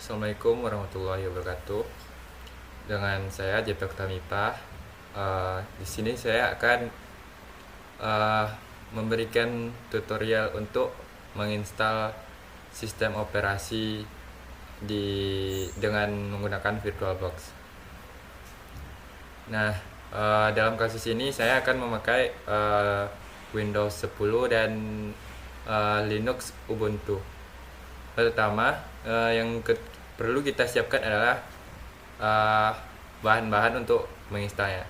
Assalamualaikum warahmatullahi wabarakatuh. Dengan saya Jepang Tamipah. Di sini saya akan uh, memberikan tutorial untuk menginstal sistem operasi dengan menggunakan VirtualBox. Nah, dalam kasus ini saya akan memakai Windows 10 dan Linux Ubuntu. Pertama, yang perlu kita siapkan adalah bahan-bahan untuk menginstalnya.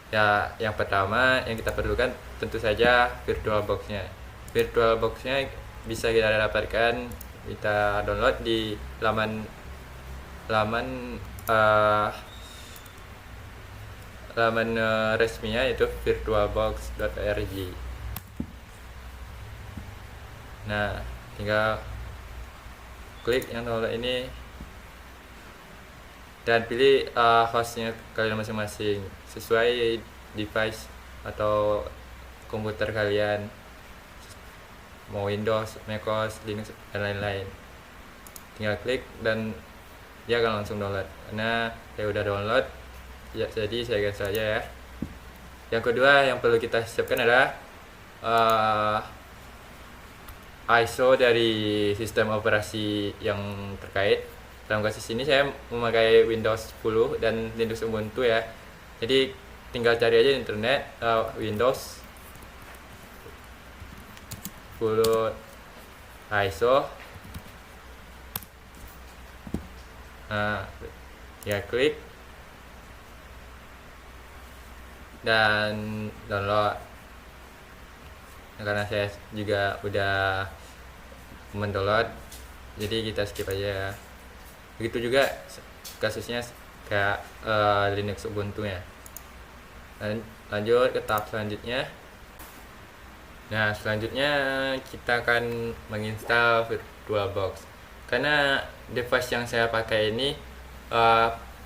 Ya, yang pertama yang kita perlukan tentu saja VirtualBox-nya. VirtualBox-nya bisa kita dapatkan, kita download di laman resminya, yaitu virtualbox.org. Nah, tinggal klik yang download ini dan pilih hostnya kalian masing-masing sesuai device atau komputer kalian, mau Windows, MacOS, Linux, dan lain-lain. Tinggal klik dan dia akan langsung download. Nah, saya udah download ya, jadi saya gas saja ya. Yang kedua yang perlu kita siapkan adalah ISO dari sistem operasi yang terkait. Dalam kasus ini saya memakai Windows 10 dan Linux Ubuntu ya. Jadi tinggal cari aja di internet Windows 10 ISO. Nah, ya klik dan download. Nah, karena saya juga udah mendownload, jadi kita skip aja. Begitu juga kasusnya kayak Linux Ubuntu ya. Lanjut ke tahap selanjutnya. Nah, selanjutnya kita akan menginstal VirtualBox. Karena device yang saya pakai ini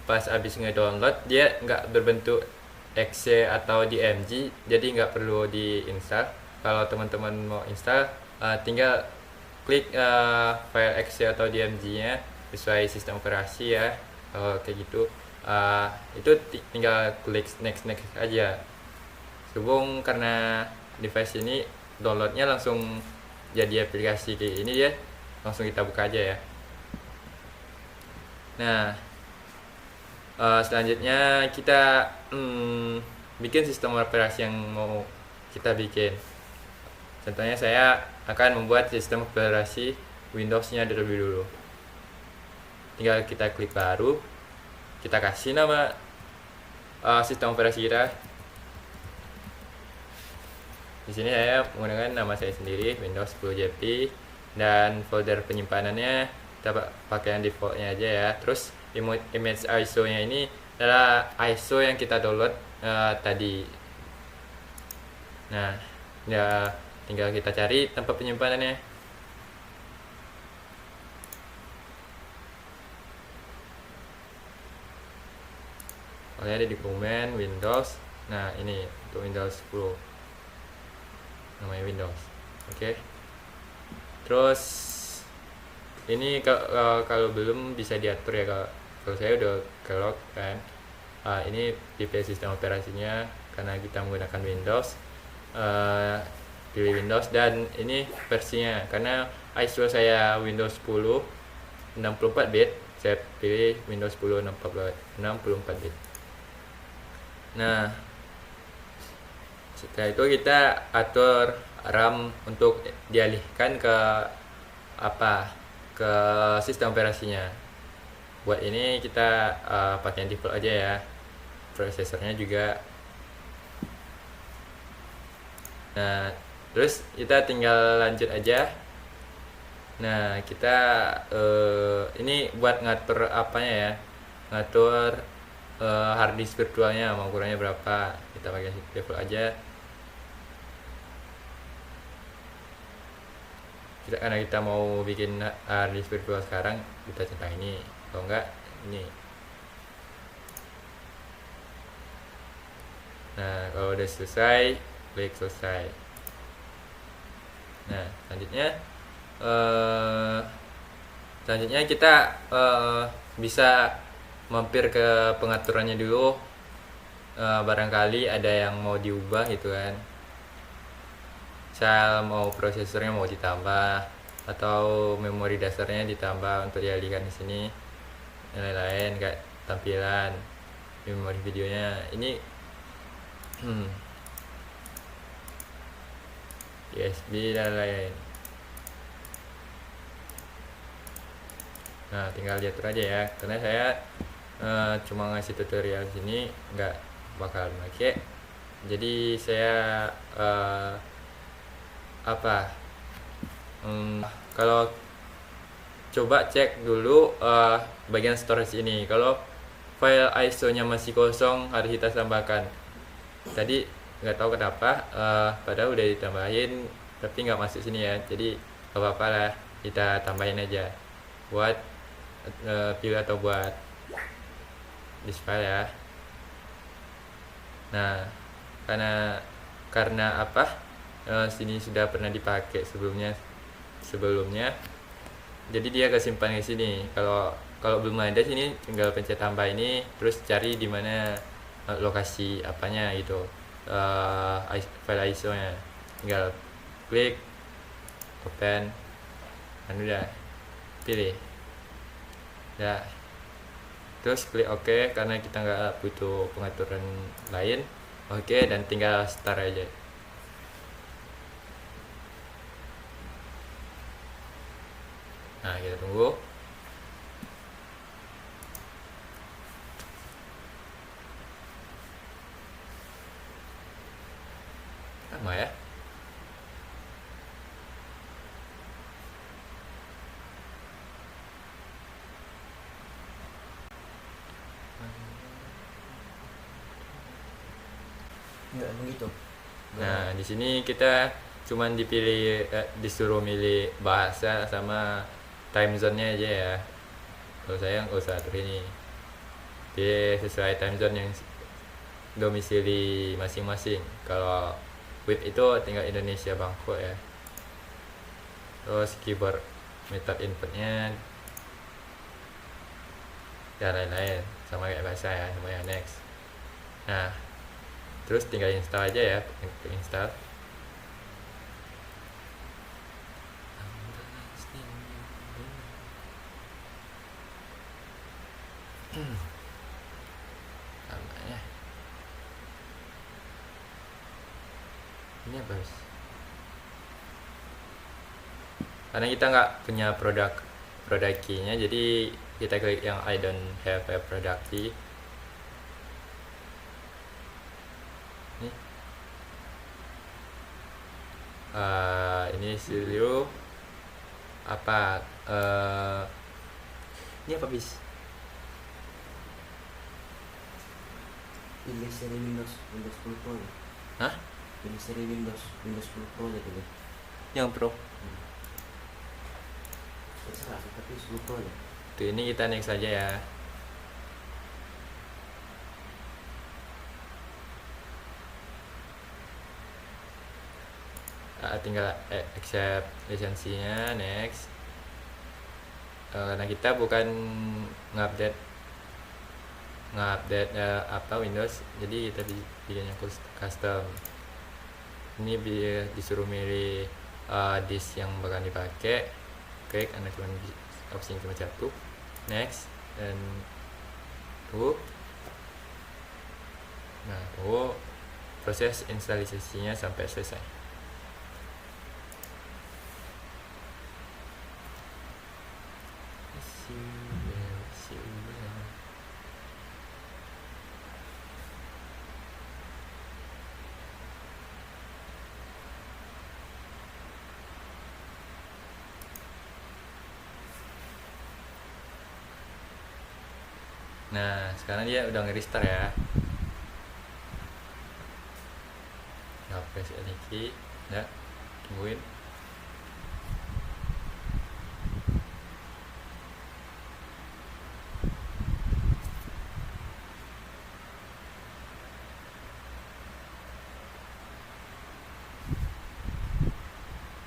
pas habis nge-download dia nggak berbentuk exe atau DMG, jadi nggak perlu diinstal. Kalau teman-teman mau install, tinggal klik file exe atau DMG-nya sesuai sistem operasi ya. Kayak gitu, itu tinggal klik next aja. Hubung karena device ini downloadnya langsung jadi aplikasi kayak ini, dia langsung kita buka aja ya. Nah, selanjutnya kita bikin sistem operasi yang mau kita bikin. Contohnya saya akan membuat sistem operasi Windows-nya terlebih dulu. Tinggal kita klik baru, kita kasih nama sistem operasi kita. Di sini saya menggunakan nama saya sendiri, Windows 10 JP, dan folder penyimpanannya kita pakai yang defaultnya aja ya. Terus image ISO-nya ini adalah ISO yang kita download tadi. Nah, ya tinggal kita cari tempat penyimpanannya. Ada di dokumen Windows. Nah, ini untuk Windows 10, namanya Windows. Oke. Terus ini kalau belum bisa diatur ya. Kalau saya udah kelog kan. Ini tipe sistem operasinya karena kita menggunakan Windows. Pilih Windows dan ini versinya, karena ISO saya Windows 10 64 bit, saya pilih Windows 10 64 bit. Nah, setelah itu kita atur RAM untuk dialihkan ke ke sistem operasinya. Buat ini kita pakai default aja ya. Prosesornya juga. Nah, terus kita tinggal lanjut aja. Nah, kita ini buat ngatur apanya ya, ngatur hard disk virtualnya mau ukurannya berapa, kita pakai default aja. Karena kita mau bikin hard disk virtual sekarang, kita centang ini, kalau enggak ini. Nah, kalau udah selesai, klik selesai. Nah, selanjutnya Selanjutnya kita bisa mampir ke pengaturannya dulu. Barangkali ada yang mau diubah gitu kan. Misal mau prosesornya mau ditambah atau memori dasarnya ditambah untuk dialihkan di sini, dan lain-lain kayak tampilan memori videonya ini USB dan lain. Nah, tinggal diatur aja ya, karena saya cuma ngasih tutorial sini, nggak bakal pakai. Jadi saya kalau coba cek dulu bagian storage ini. Kalau file ISO-nya masih kosong harus kita tambahkan. Tadi nggak tahu kenapa, padahal udah ditambahin tapi nggak masuk sini ya. Jadi nggak apa-apa lah, kita tambahin aja buat view atau buat display ya. Nah, karena sini sudah pernah dipakai sebelumnya, jadi dia kesimpan di sini. Kalau belum ada sini, tinggal pencet tambah ini, terus cari di mana lokasi apanya gitu, file ISO nya, tinggal klik open dan udah pilih ya, terus klik OK karena kita nggak butuh pengaturan lain. OK, dan tinggal start aja. Nah, kita tunggu. Lama ya. Enggak emang gitu. Nah, di sini kita cuman disuruh milih bahasa sama time zone-nya aja ya. Kalau saya nggak usah atur ini. Pilih sesuai time zone yang domisili masing-masing. Kalau WIB itu tinggal Indonesia Bangkok ya. Terus keyboard method inputnya dan lain-lain sama kayak bahasa ya, semuanya next. Nah, terus tinggal install aja ya, install. Namanya ini apa sih? Karena kita nggak punya produk key-nya, jadi kita klik yang I don't have a product key. Ini studio apa ini apa bis? Pilih seri Windows 10 Pro ya. Hah? Pilih seri Windows 10 Pro ya pilih. Yang Pro? Terserah sih, tapi 10 Pro ya. Tuh, ini kita next saja ya. Tinggal accept lisensinya, next. Karena kita bukan ngupdate Windows, jadi kita bikinnya custom. Ini disuruh milih disk yang bakal dipakai, klik karena cuma opsi cuma satu, next, dan tunggu. Nah, tunggu proses instalasinya sampai selesai. Nah, sekarang dia udah nge-restart ya. Press ini key, ya, tungguin.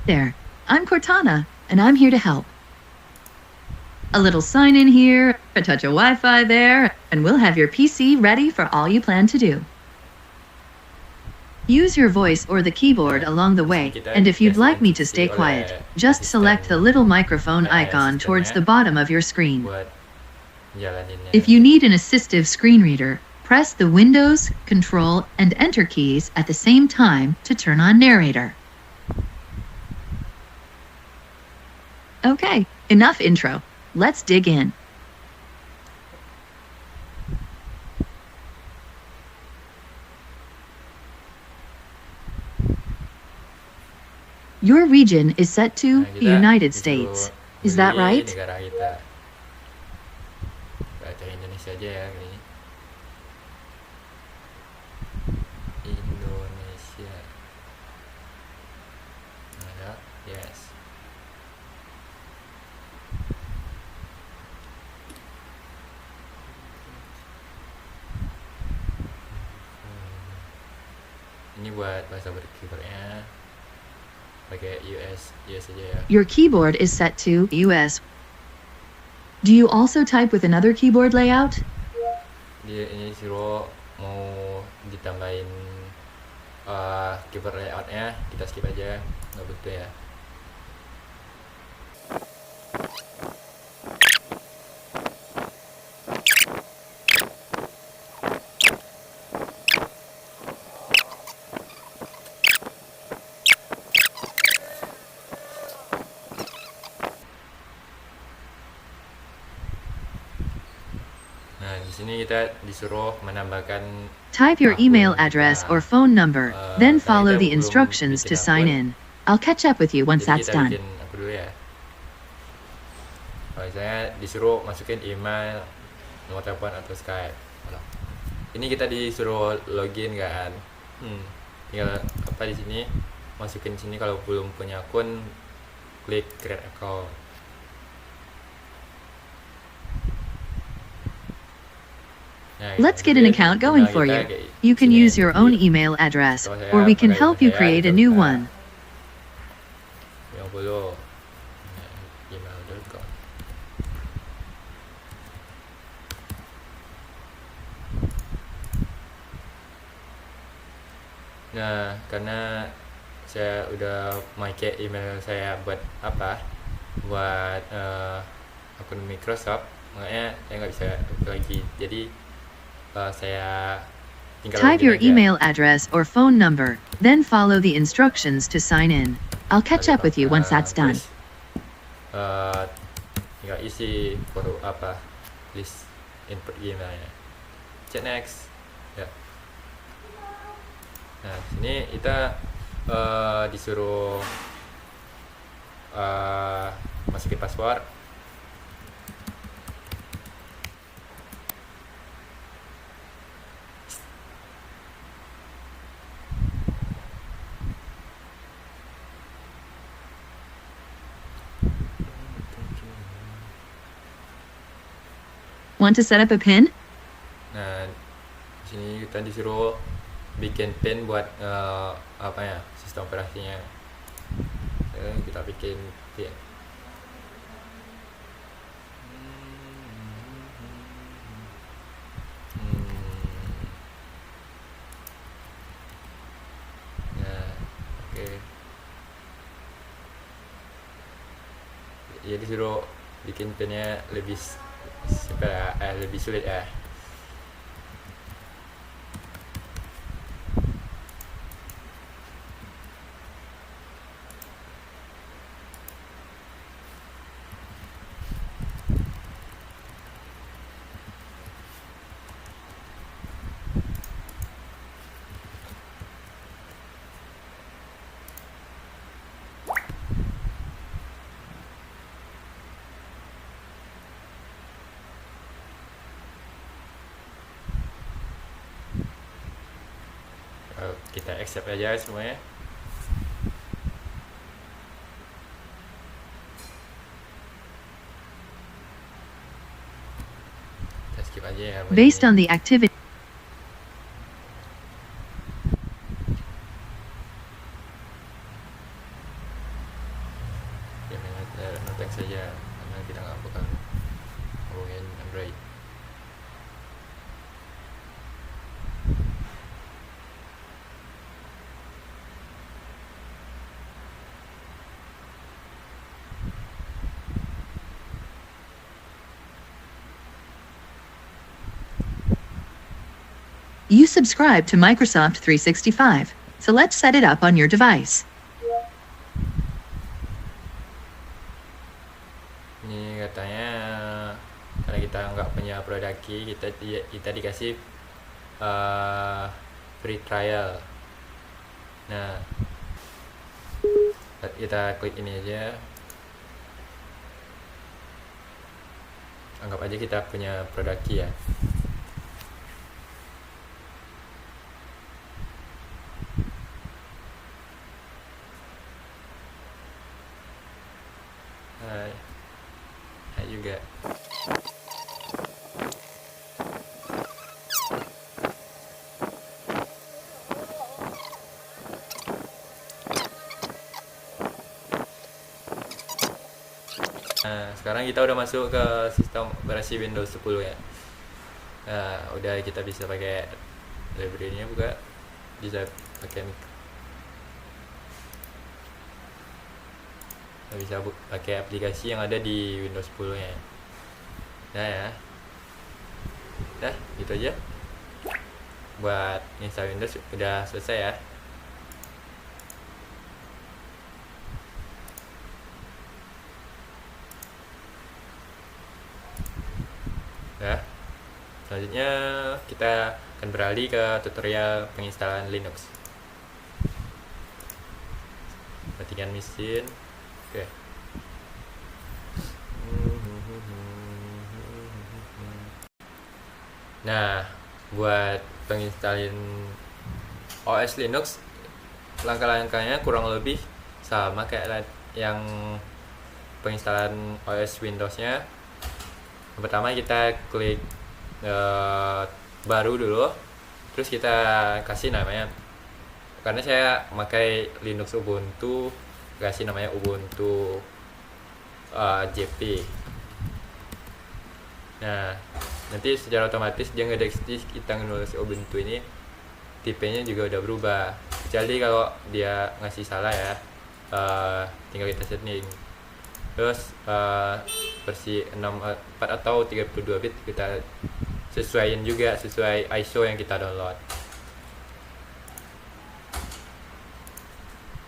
There, I'm Cortana, and I'm here to help. A little sign in here, a touch of Wi-Fi there, and we'll have your PC ready for all you plan to do. Use your voice or the keyboard along the way, and if you'd like me to stay quiet, just select the little microphone icon towards the bottom of your screen. buat jalaninnya. If you need an assistive screen reader, press the Windows, Control, and Enter keys at the same time to turn on narrator. Okay, enough intro. Let's dig in. Your region is set to Nah, the kita United disuruh States. Is that pilih right? negara kita. Baca Indonesia aja ya ini. Indonesia. Ada, yes. Ini buat bahasa berkibarnya pakai US aja ya. Your keyboard is set to US. Do you also type with another keyboard layout? Dia ini suruh mau ditambahin keyboard layoutnya, kita skip aja, nggak butuh ya. Nah, di sini kita disuruh menambahkan Type your akun email address kita. or phone number, then Karena follow kita the belum instructions bikin to sign akun, in. I'll catch up with you once jadi that's kita done. bikin aku dulu ya. Kalau saya disuruh masukin email, nomor telepon atau Skype. Kalau ini kita disuruh login kan. Tinggal apa di sini, masukin sini. Kalau belum punya akun, klik create account. Nah, Let's get kemudian an account going email for kita you. kayak You can sini. use your own Jadi, email address, kalau saya or we can pakai help you saya create a itu, new nah, one. 50. Nah, gmail.com. Nah, karena saya udah make email saya buat apa? Buat akun Microsoft, makanya saya nggak bisa lagi. Jadi saya tinggal Type login your aja. email address or phone number, then follow the instructions to sign in. I'll catch up with you once that's done. Terus, tinggal isi foto apa list input emailnya. Cek next ya. Nah, sini kita disuruh masukin password. Want to set up a PIN? Nah, di sini kita disuruh bikin pin buat apa ya, sistem operasinya. Kita bikin pin. Nah, oke. Ya disuruh bikin pinnya lebih lebih sulit ya. Kita accept aja semuanya. Kita skip aja ya. Based on the activity. Ya, no thanks saja karena kita nggak bakal ngomongin Android. You subscribe to Microsoft 365, so let's set it up on your device. Ini katanya karena kita nggak punya produk key, kita dikasih free trial. Nah, kita klik ini aja. Anggap aja kita punya produk key ya. Hai juga. Nah, sekarang kita udah masuk ke sistem operasi Windows 10 ya. Nah, udah kita bisa pakai library-nya, buka, bisa pakai bisa pakai aplikasi yang ada di Windows 10 nya. Nah ya, nah gitu aja buat install Windows, udah selesai ya. Nah, selanjutnya kita akan beralih ke tutorial penginstalan Linux. Matikan mesin. Oke. Nah, buat penginstalin OS Linux, langkah-langkahnya kurang lebih sama kayak yang penginstalan OS Windows-nya. Yang pertama kita klik baru dulu, terus kita kasih namanya. Karena saya pakai Linux Ubuntu, kasih namanya Ubuntu JP. Nah, nanti secara otomatis dia ngedeteksi kita nulis Ubuntu ini, tipenya juga udah berubah. Kecuali kalau dia ngasih salah ya, tinggal kita setting. Terus versi 64 atau 32 bit kita sesuaiin juga sesuai ISO yang kita download.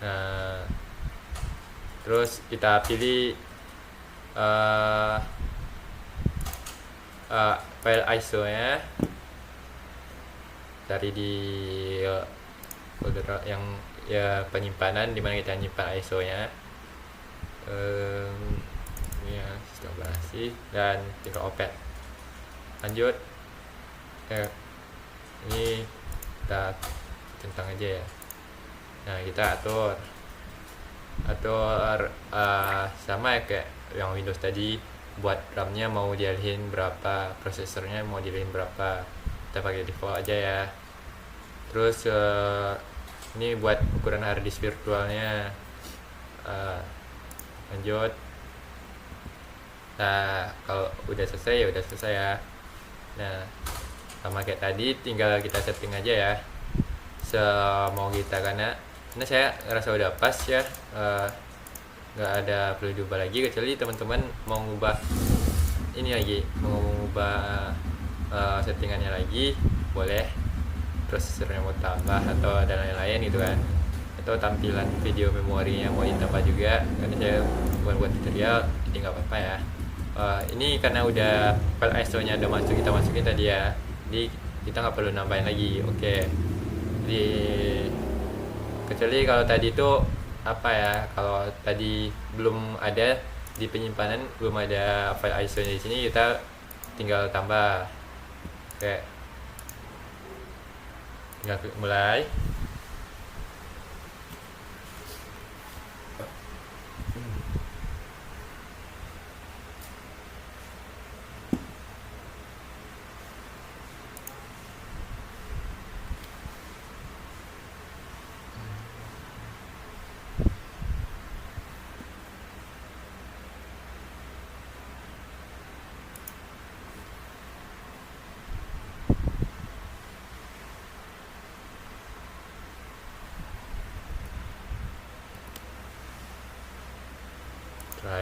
Nah, terus kita pilih file ISO nya dari di folder yang ya penyimpanan dimana kita nyimpan ISO nya, ini ya sistem operasi, dan tinggal open. Lanjut, ini kita centang aja ya. Nah, kita atur sama ya kayak yang Windows tadi, buat RAM-nya mau dialihin berapa, prosesornya mau dialihin berapa, kita pakai default aja ya. Terus ini buat ukuran hard disk virtualnya. Lanjut. Nah, kalau udah selesai ya udah selesai ya. Nah, sama kayak tadi, tinggal kita setting aja ya semau kita, karena saya ngerasa udah pas ya, nggak ada perlu diubah lagi, kecuali teman-teman mau ngubah ini lagi, mau ngubah settingannya lagi, boleh, prosesornya mau tambah atau ada lain-lain gitu kan, atau tampilan video memorinya mau ditambah juga. Karena saya buat tutorial, jadi nggak apa-apa ya. Ini karena udah file ISO nya udah masuk, kita masukin tadi ya, jadi kita nggak perlu nambahin lagi. Oke. Jadi kecuali kalau tadi itu apa ya, kalau tadi belum ada di penyimpanan, belum ada file ISO nya di sini, kita tinggal tambah. Oke, tinggal mulai.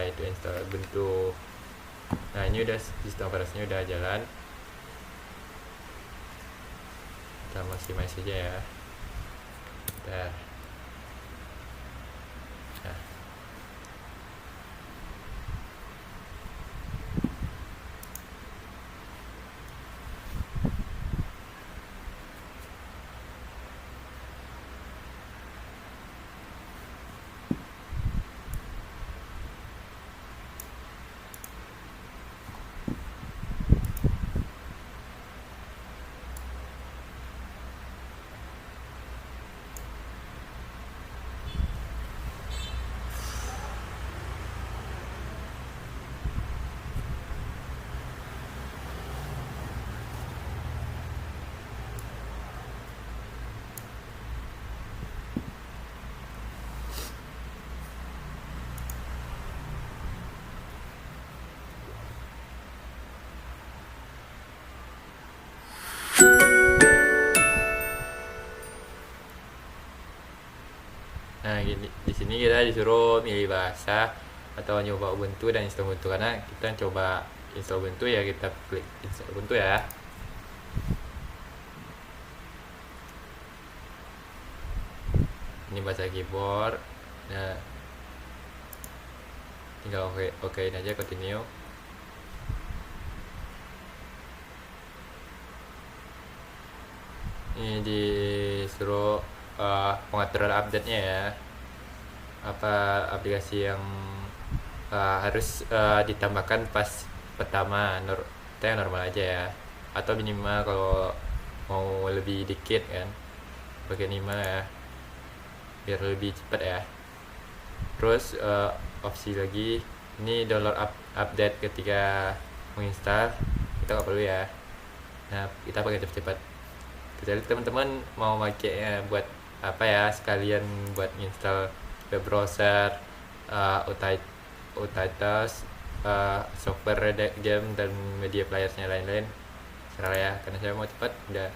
itu install Ubuntu. Nah, ini udah sistem operasinya udah jalan. Kita masih saja ya. Bentar. Nah. Nah, di sini kita disuruh milih bahasa atau nyoba Ubuntu dan install Ubuntu. Karena kita coba install Ubuntu ya, kita klik install Ubuntu ya. Ini bahasa keyboard. Nah, tinggal okein aja, continue. Ini disuruh pengaturan update-nya ya, apa aplikasi yang harus ditambahkan pas pertama, kita normal aja ya, atau minimal kalau mau lebih dikit kan bagian 5 ya, biar lebih cepat ya. Terus opsi lagi ini download update ketika menginstal, kita nggak perlu ya. Nah, kita pakai cepat-cepat. Kecuali teman-teman mau pakainya buat apa ya, sekalian buat install web browser, utilitas, software game dan media playersnya lain-lain, serah ya. Karena saya mau cepat, udah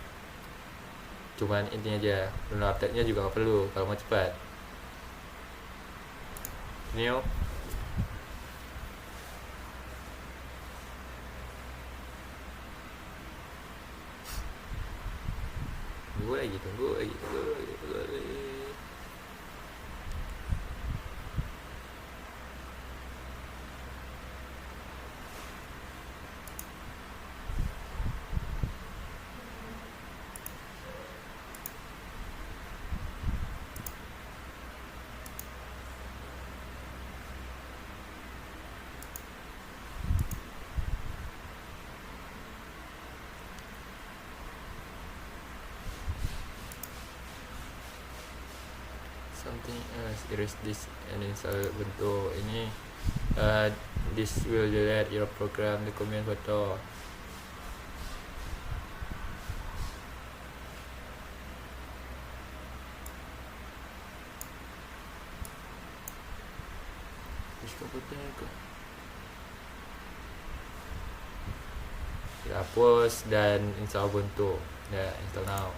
cuman intinya aja, download update-nya juga nggak perlu kalau mau cepat. New. Tunggu lagi. Something else, erase this and install Ubuntu. Ini this will delete your program document photo. Hapus dan install Ubuntu. Ya, install now.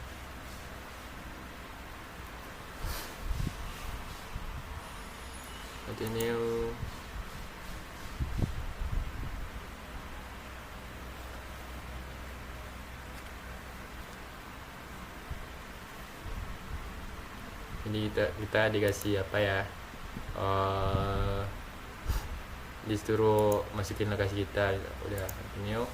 Continue. Ini kita dikasih apa ya, disuruh masukin lokasi kita. Udah continue.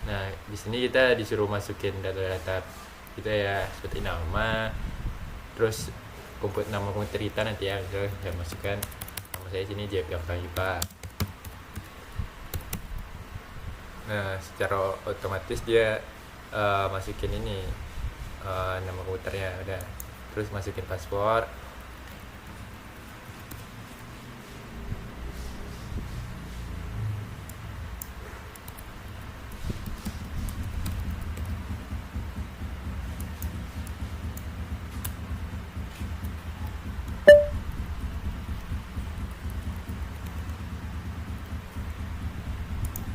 Nah, di sini kita disuruh masukin data-data kita ya, seperti nama, terus nama komputer kita nanti ya. Misalnya saya masukkan nama saya sini JP Ipa. Nah, secara otomatis dia masukin ini nama komputernya udah. Terus masukin password.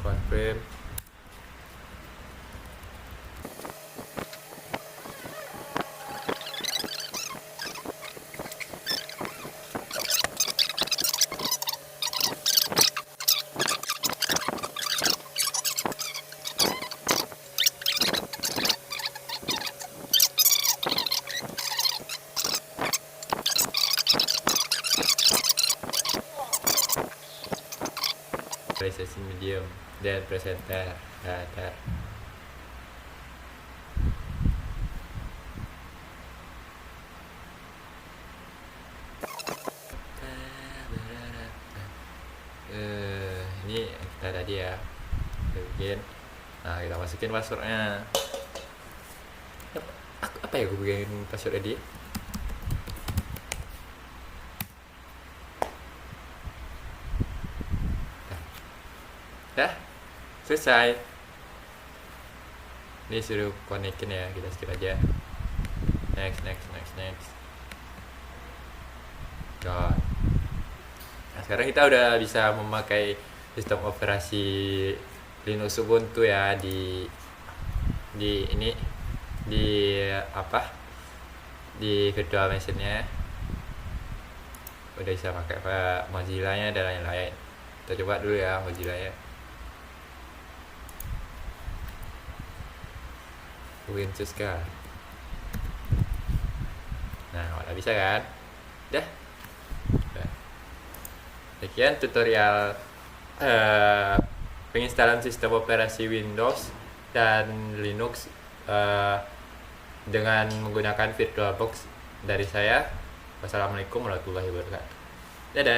Confirm. visualisasi medium dan presenter. Datar. Ini kita tadi ya bikin. Nah, kita masukin passwordnya. Apa ya gue bikin passwordnya dia? Dah, selesai. Ini suruh konekin ya, kita skip aja. Next. God. Nah, sekarang kita udah bisa memakai sistem operasi Linux Ubuntu ya di virtual machine-nya. Udah bisa pakai Mozilla-nya dan lain-lain. Kita coba dulu ya Mozilla-nya. Windows kan. Nah, udah bisa kan? Dah. Sekian tutorial penginstalan sistem operasi Windows dan Linux dengan menggunakan VirtualBox dari saya. Wassalamualaikum warahmatullahi wabarakatuh. Dadah.